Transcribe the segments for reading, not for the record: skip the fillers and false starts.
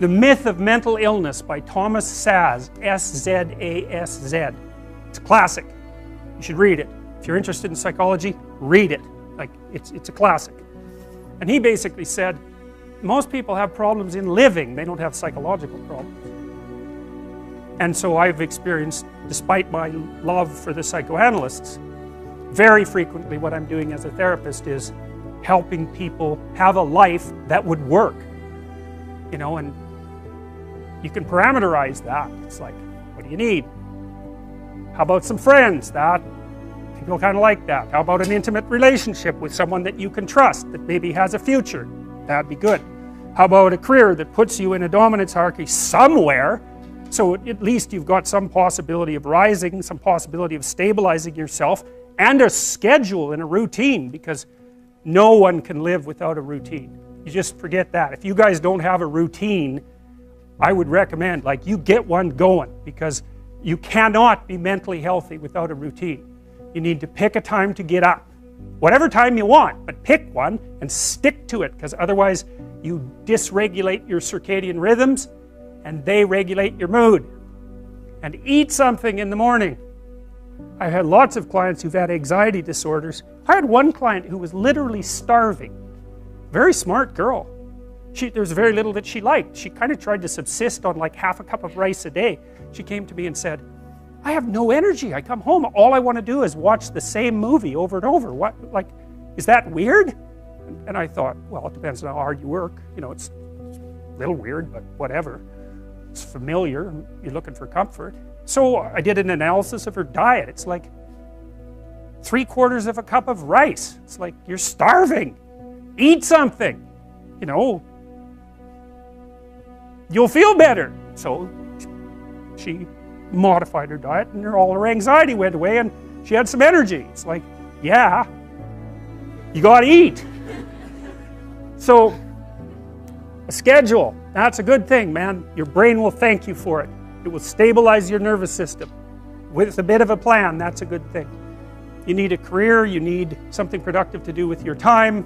The Myth of Mental Illness by Thomas Szasz, S-Z-A-S-Z. It's a classic. You should read it. If you're interested in psychology, read it. Like, it's a classic. And he basically said, most people have problems in living, they don't have psychological problems. And so I've experienced, despite my love for the psychoanalysts, very frequently what I'm doing as a therapist is helping people have a life that would work. You know, and you can parameterize that. It's like, what do you need? How about some friends? That people kind of like that. How about an intimate relationship with someone that you can trust, that maybe has a future? That'd be good. How about a career that puts you in a dominance hierarchy somewhere, so at least you've got some possibility of rising, some possibility of stabilizing yourself, and a schedule and a routine, because no one can live without a routine. You just forget that. If you guys don't have a routine, I would recommend, like, you get one going, because you cannot be mentally healthy without a routine. You need to pick a time to get up. Whatever time you want, but pick one and stick to it, because otherwise you dysregulate your circadian rhythms and they regulate your mood. And eat something in the morning. I've had lots of clients who've had anxiety disorders. I had one client who was literally starving. Very smart girl. There was very little that she liked. She kind of tried to subsist on like half a cup of rice a day. She came to me and said, I have no energy. I come home, all I want to do is watch the same movie over and over. What, like, is that weird? And I thought, well, it depends on how hard you work. You know, it's a little weird, but whatever. It's familiar. You're looking for comfort. So I did an analysis of her diet. It's like 3/4 of a cup of rice. It's like, you're starving. Eat something. You know, you'll feel better. So she modified her diet, and all her anxiety went away, and she had some energy. It's like, yeah, you gotta eat. So a schedule, that's a good thing, man. Your brain will thank you for it. It will stabilize your nervous system. With a bit of a plan, that's a good thing. You need a career, you need something productive to do with your time.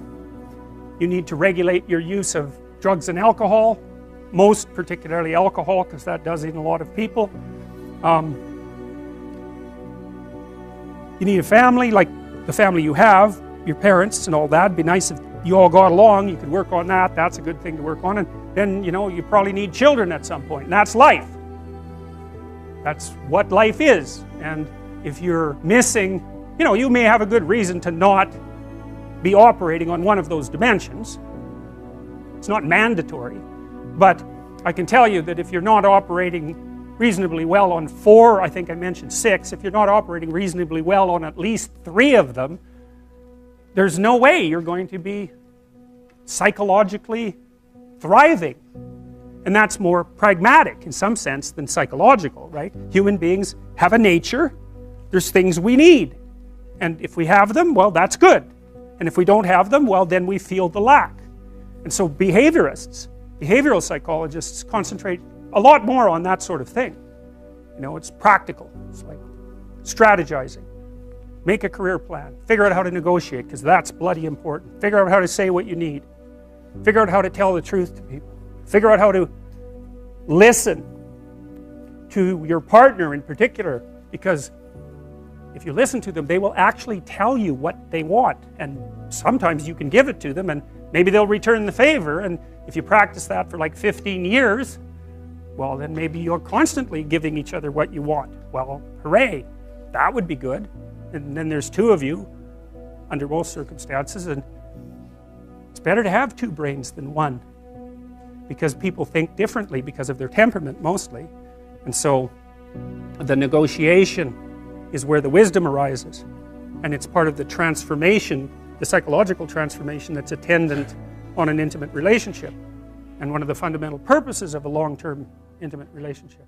You need to regulate your use of drugs and alcohol, most particularly alcohol, because that does in a lot of people. You need a family, like the family you have, your parents and all that. It'd be nice if you all got along. You could work on that. That's a good thing to work on. And then, you know, you probably need children at some point, and that's life. That's what life is. And if you're missing, you know, you may have a good reason to not be operating on one of those dimensions. It's not mandatory, but I can tell you that if you're not operating reasonably well on 4, I think I mentioned 6, if you're not operating reasonably well on at least 3 of them, there's no way you're going to be psychologically thriving. And that's more pragmatic in some sense than psychological, right? Human beings have a nature. There's things we need. And if we have them, well, that's good. And if we don't have them, well, then we feel the lack. And so behaviorists, behavioral psychologists concentrate a lot more on that sort of thing. You know, it's practical. It's like strategizing. Make a career plan. Figure out how to negotiate, because that's bloody important. Figure out how to say what you need. Figure out how to tell the truth to people. Figure out how to listen to your partner in particular, because if you listen to them, they will actually tell you what they want, and sometimes you can give it to them and maybe they'll return the favor. And if you practice that for like 15 years, well, then maybe you're constantly giving each other what you want. Well, hooray, that would be good. And then there's 2 of you under most circumstances, and it's better to have 2 brains than 1, because people think differently because of their temperament mostly. And so the negotiation is where the wisdom arises, and it's part of the transformation, the psychological transformation that's attendant on an intimate relationship, and one of the fundamental purposes of a long-term intimate relationship.